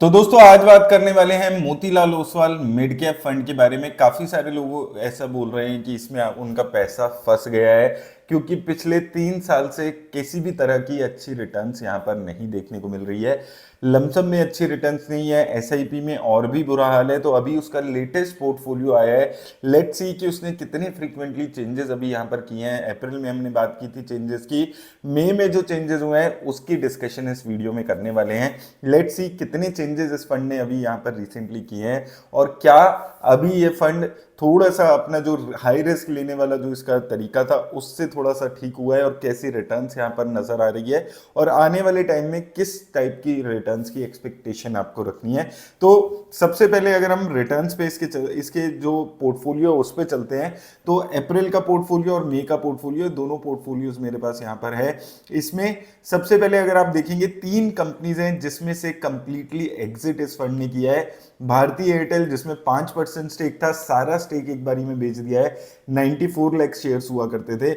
तो दोस्तों आज बात करने वाले हैं Motilal Oswal mid cap fund के बारे में। काफी सारे लोग ऐसा बोल रहे हैं कि इसमें उनका पैसा फंस गया है क्योंकि पिछले 3 साल से किसी भी तरह की अच्छी रिटर्न्स यहाँ पर नहीं देखने को मिल रही है। लमसम में अच्छी रिटर्न्स नहीं है, एसआईपी में और भी बुरा हाल है। तो अभी उसका लेटेस्ट पोर्टफोलियो आया है, लेट्स सी कि उसने कितने फ्रीक्वेंटली चेंजेस अभी यहाँ पर किए हैं। अप्रैल में हमने बात की थी चेंजेस की, मई में जो चेंजेस हुए हैं उसकी डिस्कशन इस वीडियो में करने वाले हैं। लेट्स सी कितने चेंजेस इस फंड ने अभी यहाँ पर रिसेंटली किए हैं और क्या अभी ये फंड थोड़ा सा अपना जो हाई रिस्क लेने वाला जो इसका तरीका था उससे थोड़ा सा ठीक हुआ है और कैसी रिटर्न्स यहाँ पर नजर आ रही है और आने वाले टाइम में किस टाइप की रिटर्न्स की एक्सपेक्टेशन आपको रखनी है। तो सबसे पहले अगर हम रिटर्न्स पे इसके जो पोर्टफोलियो उस पर चलते हैं तो अप्रैल का पोर्टफोलियो और मई का पोर्टफोलियो दोनों पोर्टफोलियोज मेरे पास यहाँ पर है। इसमें सबसे पहले अगर आप देखेंगे 3 कंपनीज हैं जिसमें से कंप्लीटली एग्जिट इस फंड ने किया है। भारतीय एयरटेल जिसमें 5% स्टेक था, सारा स्टेक एक बारी में बेच दिया है। 94 लाख शेयर्स हुआ करते थे।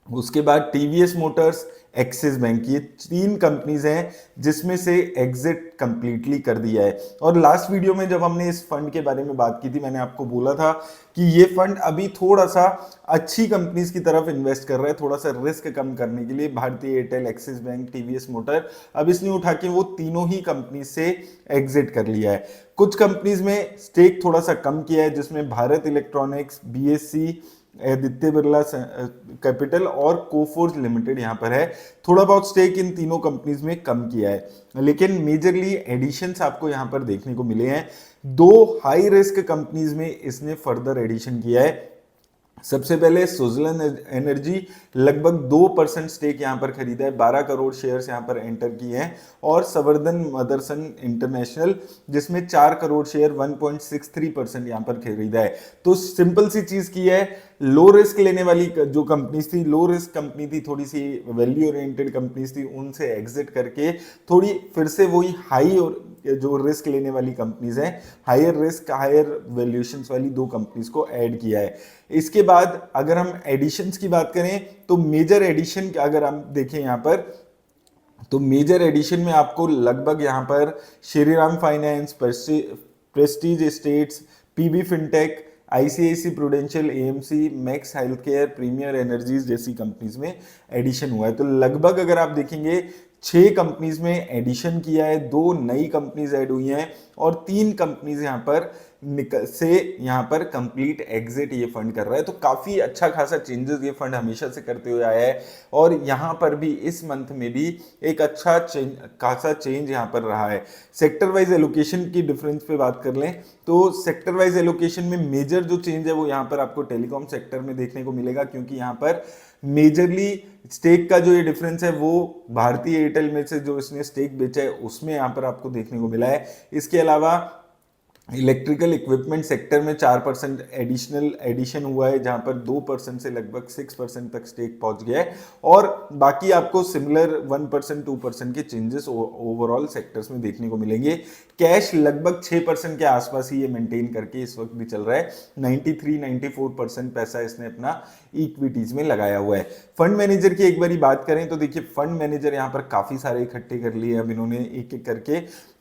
उसके बाद टीवीएस मोटर्स, एक्सिस बैंक, ये 3 कंपनीज हैं जिसमें से एग्जिट कंप्लीटली कर दिया है। और लास्ट वीडियो में जब हमने इस फंड के बारे में बात की थी मैंने आपको बोला था कि ये फंड अभी थोड़ा सा अच्छी कंपनीज की तरफ इन्वेस्ट कर रहा है, थोड़ा सा रिस्क कम करने के लिए। भारतीय Airtel, axis bank, TVS motor, अब इसने उठा के वो तीनों ही कंपनी से एग्जिट कर लिया है। कुछ कंपनीज में स्टेक थोड़ा सा कम किया है जिसमें Bharat electronics, BSc, Aditya Birla capital और कोफोर्ज लिमिटेड यहाँ पर है। थोड़ा बहुत स्टेक इन तीनों कंपनीज में कम किया है, लेकिन मेजरली एडिशंस आपको यहाँ पर देखने को मिले हैं। 2 हाई रिस्क कंपनीज में इसने फर्दर एडिशन किया है। सबसे पहले सुजलन एनर्जी, लगभग 2% स्टेक यहां पर खरीदा है, 12 करोड़ शेयर्स यहां पर एंटर किए हैं। और संवर्धन मदरसन इंटरनेशनल जिसमें 4 करोड़ शेयर 1.63% यहां पर खरीदा है। तो सिंपल सी चीज की है, लो रिस्क लेने वाली जो कंपनीज थी, लो रिस्क कंपनी थी, थोड़ी सी वैल्यू ओरिएंटेड कंपनीज थी, उनसे एग्जिट करके थोड़ी फिर से वही हाई और जो रिस्क लेने वाली कंपनीज हैं, हायर रिस्क हायर वैल्यूएशंस वाली 2 कंपनीज को ऐड किया है। इसके बाद अगर हम एडिशंस की बात करें तो मेजर एडिशन अगर हम देखें यहाँ पर तो मेजर एडिशन में आपको लगभग यहाँ पर Shriram Finance, Prestige Estates, PB Fintech, ICICI Prudential, AMC, Max Health Care, Premier Energies जैसी कंपनीज में एडिशन हुआ है। तो लगभग अगर आप देखेंगे 6 कंपनीज में एडिशन किया है, 2 नई कंपनीज ऐड हुई हैं और 3 कंपनीज यहाँ पर यहाँ पर कंप्लीट एग्जिट ये फंड कर रहा है। तो काफी अच्छा खासा चेंजेस ये फंड हमेशा से करते हुए आया है और यहाँ पर भी इस मंथ में भी एक अच्छा खासा चेंज यहाँ पर रहा है। सेक्टर वाइज एलोकेशन की डिफरेंस पे बात कर लें तो सेक्टर वाइज एलोकेशन में मेजर जो चेंज है वो यहाँ पर आपको टेलीकॉम सेक्टर में देखने को मिलेगा, क्योंकि यहाँ पर मेजरली स्टेक का जो ये डिफरेंस है वो भारतीय एयरटेल में से जो इसने स्टेक बेचा है उसमें यहाँ पर आपको देखने को मिला है। इसके अलावा इलेक्ट्रिकल इक्विपमेंट सेक्टर में 4% एडिशनल एडिशन हुआ है, जहां पर 2% से लगभग 6% तक स्टेक पहुंच गया है और बाकी आपको सिमिलर 1% 2% के चेंजेस ओवरऑल सेक्टर्स में देखने को मिलेंगे। कैश लगभग 6% के आसपास ही ये मेंटेन करके इस वक्त भी चल रहा है। 93-94% पैसा इसने अपना इक्विटीज में लगाया हुआ है। फंड मैनेजर की एक बारी बात करें तो देखिए फंड मैनेजर यहाँ पर काफी सारे इकट्ठे कर लिए अब इन्होंने एक एक करके।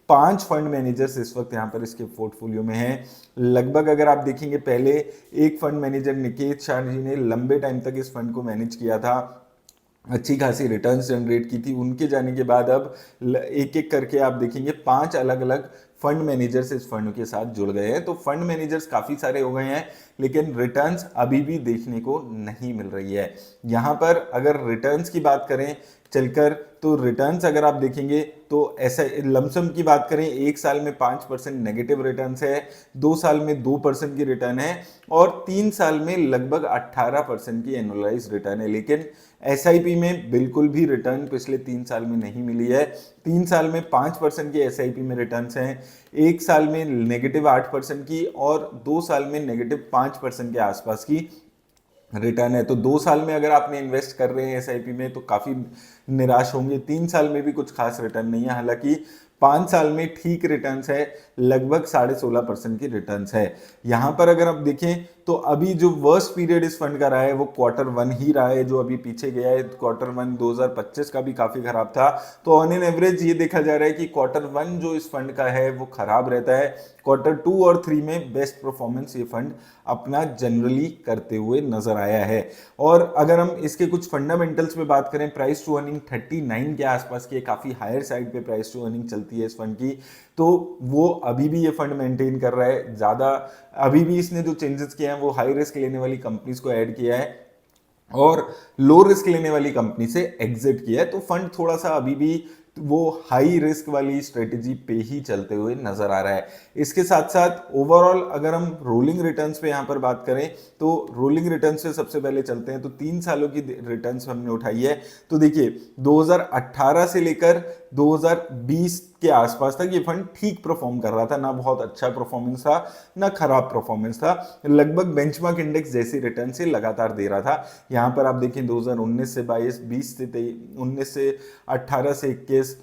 5 फंड मैनेजर्स इस वक्त यहाँ पर इसके पोर्टफोलियो में हैं। लगभग अगर आप देखेंगे पहले एक फंड मैनेजर निकेत शाह जी ने लंबे टाइम तक इस फंड को मैनेज किया था, अच्छी खासी रिटर्न्स जनरेट की थी। उनके जाने के बाद अब एक एक करके आप देखेंगे 5 अलग अलग फंड मैनेजर्स इस फंड के साथ जुड़ गए हैं। तो फंड मैनेजर्स काफी सारे हो गए हैं लेकिन रिटर्न्स अभी भी देखने को नहीं मिल रही है। यहाँ पर अगर रिटर्न्स की बात करें चलकर तो रिटर्न्स अगर आप देखेंगे तो ऐसा लमसम की बात करें 1 साल में 5% नेगेटिव रिटर्न्स है, 2 साल में 2% की रिटर्न है और 3 साल में लगभग 18% की एनुअलाइज रिटर्न है। लेकिन एसआईपी में बिल्कुल भी रिटर्न पिछले 3 साल में नहीं मिली है। 3 साल में 5% की एसआईपी में रिटर्न्स हैं, 1 साल में नेगेटिव 8% की और 2 साल में नेगेटिव 5% के आसपास की रिटर्न है। तो 2 साल में अगर आपने इन्वेस्ट कर रहे हैं एसआईपी में तो काफी निराश होंगे। 3 साल में भी कुछ खास रिटर्न नहीं है। हालांकि 5 साल में ठीक रिटर्न्स है, लगभग 16.5% की रिटर्न्स है। यहां पर अगर आप देखें तो अभी जो वर्स्ट पीरियड इस फंड का रहा है वो Q1 ही रहा है, जो अभी पीछे गया है। Q1 2025 का भी काफी खराब था। तो ऑन एन एवरेज ये देखा जा रहा है कि Q1 जो इस फंड का है वो खराब रहता है। Q2 और 3 में बेस्ट परफॉर्मेंस ये फंड अपना जनरली करते हुए नजर आया है। और अगर हम इसके कुछ फंडामेंटल्स पे बात करें, प्राइस टू अर्निंग 39 के आसपास की, काफी हायर साइड पे प्राइस टू अर्निंग चलती है इस फंड की, तो वो अभी भी ये फंड मेंटेन कर रहा है ज्यादा। अभी भी इसने जो चेंजेस किए हैं वो हाई रिस्क लेने वाली कंपनीज को ऐड किया है और लो रिस्क लेने वाली कंपनी से एग्जिट किया है। तो फंड थोड़ा सा अभी भी वो हाई रिस्क वाली स्ट्रेटेजी पे ही चलते हुए नजर आ रहा है। इसके साथ साथ ओवरऑल अगर हम रोलिंग रिटर्न्स पे यहां पर बात करें तो रोलिंग रिटर्न्स पे सबसे पहले चलते हैं। तो 3 सालों की रिटर्न्स हमने उठाई है। तो देखिए 2018 से लेकर 2020 के आसपास तक ये फंड ठीक परफॉर्म कर रहा था, ना बहुत अच्छा परफॉर्मेंस था ना खराब परफॉर्मेंस था, लगभग बेंचमार्क इंडेक्स जैसी रिटर्न से लगातार दे रहा था। यहां पर आप देखें 2019 से 22, 20 से 23, 19 से 18 से 21,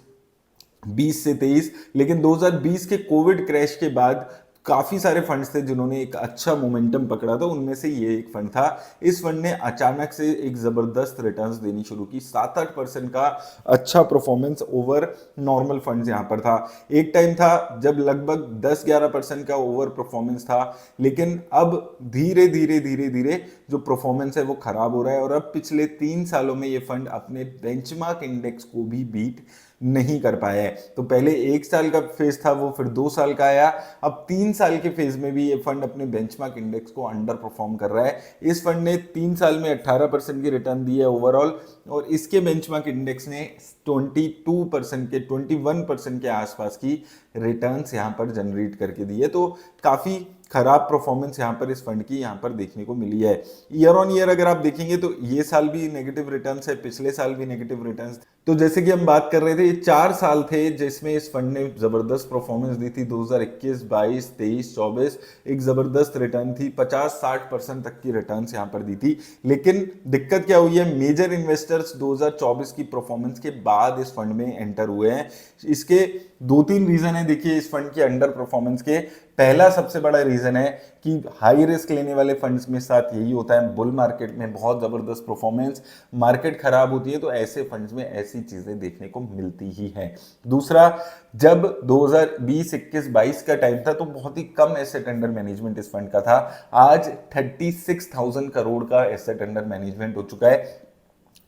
20 से 23, लेकिन 2020 के कोविड क्रैश के बाद काफी सारे फंड्स थे जिन्होंने एक अच्छा मोमेंटम पकड़ा था, उनमें से ये एक फंड था। इस फंड ने अचानक से एक जबरदस्त रिटर्न्स देनी शुरू की, 7-8% का अच्छा परफॉर्मेंस ओवर नॉर्मल फंड्स यहां पर था। एक टाइम था जब लगभग 10-11% का ओवर परफॉर्मेंस था, लेकिन अब धीरे धीरे धीरे धीरे जो परफॉर्मेंस है वो खराब हो रहा है और अब पिछले 3 सालों में ये फंड अपने बेंचमार्क इंडेक्स को भी बीट नहीं कर पाया है। तो पहले 1 साल का फेज था वो, फिर 2 साल का आया, अब 3 साल के फेज में भी ये फंड अपने बेंचमार्क इंडेक्स को अंडर परफॉर्म कर रहा है। इस फंड ने 3 साल में 18% की रिटर्न दी है ओवरऑल और इसके बेंचमार्क इंडेक्स ने 22% के 21% के आसपास की रिटर्न्स यहां पर जनरेट करके दी है। तो काफी खराब परफॉर्मेंस यहां पर इस फंड की यहां पर देखने को मिली है। ईयर ऑन ईयर अगर आप देखेंगे तो ये साल भी नेगेटिव रिटर्न्स है, पिछले साल भी नेगेटिव रिटर्न्स। तो जैसे कि हम बात कर रहे थे, ये 4 साल थे जिसमें इस फंड ने जबरदस्त परफॉर्मेंस दी थी। 2021, 22, 23, 24 एक जबरदस्त रिटर्न थी, 50-60% तक की रिटर्न्स यहां पर दी थी। लेकिन दिक्कत क्या हुई है, मेजर इन्वेस्टर्स 2024 की परफॉर्मेंस के बाद इस फंड में एंटर हुए हैं। इसके 2-3 रीजन है देखिए इस फंड के अंडर परफॉर्मेंस के। पहला सबसे बड़ा रीजन है कि हाई रिस्क लेने वाले फंड्स में साथ यही होता है, बुल मार्केट में बहुत जबरदस्त परफॉर्मेंस, मार्केट खराब होती है तो ऐसे फंड्स में ऐसी चीजें देखने को मिलती ही है। दूसरा, जब 2020, 21, 22 का टाइम था तो बहुत ही कम एसेट अंडर मैनेजमेंट इस फंड का था। आज 36,000 करोड़ का एसेट अंडर मैनेजमेंट हो चुका है।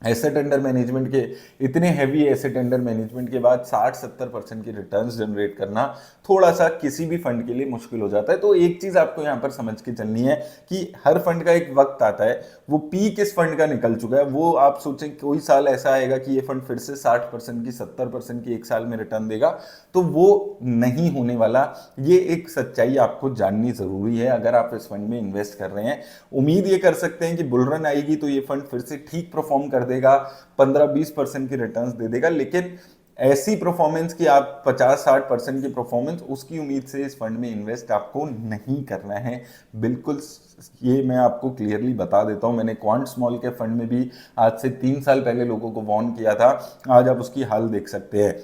एसेट अंडर मैनेजमेंट के इतने हैवी एसेट अंडर मैनेजमेंट के बाद 60-70% की रिटर्न्स जनरेट करना थोड़ा सा किसी भी फंड के लिए मुश्किल हो जाता है। तो एक चीज आपको यहां पर समझ के चलनी है कि हर फंड का एक वक्त आता है, वो पीक इस फंड का निकल चुका है। वो आप सोचें कोई साल ऐसा आएगा कि ये फंड फिर से 60% की 70% की एक साल में रिटर्न देगा, तो वो नहीं होने वाला। ये एक सच्चाई आपको जाननी जरूरी है अगर आप इस फंड में इन्वेस्ट कर रहे हैं। उम्मीद ये कर सकते हैं कि बुल रन आएगी तो ये फंड फिर से ठीक परफॉर्म कर देगा, 15-20% की रिटर्न्स दे देगा, लेकिन ऐसी परफॉर्मेंस की आप 50-60% की परफॉर्मेंस, उसकी उम्मीद से इस फंड में इन्वेस्ट आपको नहीं करना है। बिल्कुल ये मैं आपको क्लियरली बता देता हूं। मैंने क्वांट स्मॉल के फंड में भी आज से 3 साल पहले लोगों को वार्न किया था, आज आप उसकी हाल देख सकते हैं।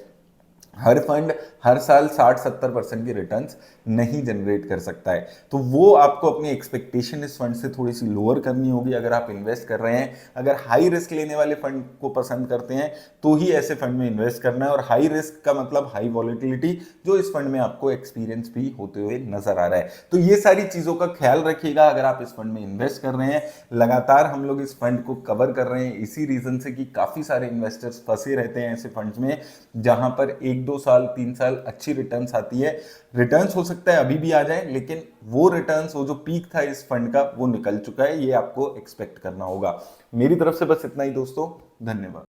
हर फंड हर साल 60-70% की रिटर्न्स नहीं जनरेट कर सकता है। तो वो आपको अपनी एक्सपेक्टेशन इस फंड से थोड़ी सी लोअर करनी होगी अगर आप इन्वेस्ट कर रहे हैं। अगर हाई रिस्क लेने वाले फंड को पसंद करते हैं तो ही ऐसे फंड में इन्वेस्ट करना है। और हाई रिस्क का मतलब हाई वॉलेटिलिटी, जो इस फंड में आपको एक्सपीरियंस भी होते हुए नजर आ रहा है। तो ये सारी चीजों का ख्याल रखिएगा अगर आप इस फंड में इन्वेस्ट कर रहे हैं। लगातार हम लोग इस फंड को कवर कर रहे हैं इसी रीजन से कि काफी सारे इन्वेस्टर्स फंसे रहते हैं ऐसे फंड्स में जहां पर 1-2 साल 3 साल अच्छी रिटर्न्स आती है। रिटर्न्स हो सकता है अभी भी आ जाए, लेकिन वो रिटर्न्स, वो जो पीक था इस फंड का वो निकल चुका है, ये आपको एक्सपेक्ट करना होगा। मेरी तरफ से बस इतना ही दोस्तों, धन्यवाद।